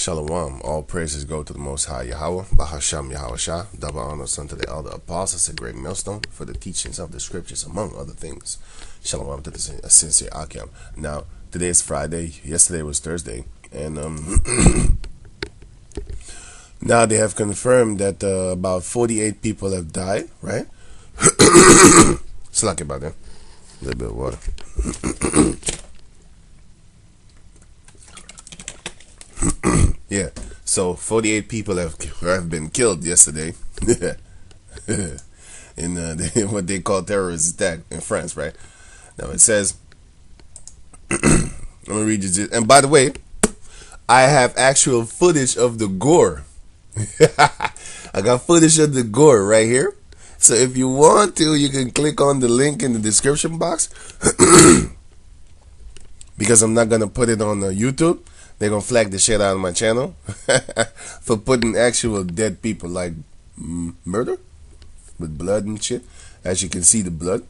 Shalom. All praises go to the Most High Yahweh, Bahasham Yahweh Shah, double honors unto the elder apostles, a great millstone for the teachings of the scriptures, among other things. Shalom to the sincere Akim. Now, today is Friday. Yesterday was Thursday, and now they have confirmed that about 48 people have died. Right? Slack about that. A little bit of water. Yeah, so 48 people have been killed yesterday in what they call terrorist attack in France, right? Now it says, let me read you this. And by the way, I have actual footage of the gore. I got footage of the gore right here. So if you want to, you can click on the link in the description box. Because I'm not going to put it on YouTube. They're going to flag the shit out of my channel for putting actual dead people, like murder with blood and shit. As you can see, the blood.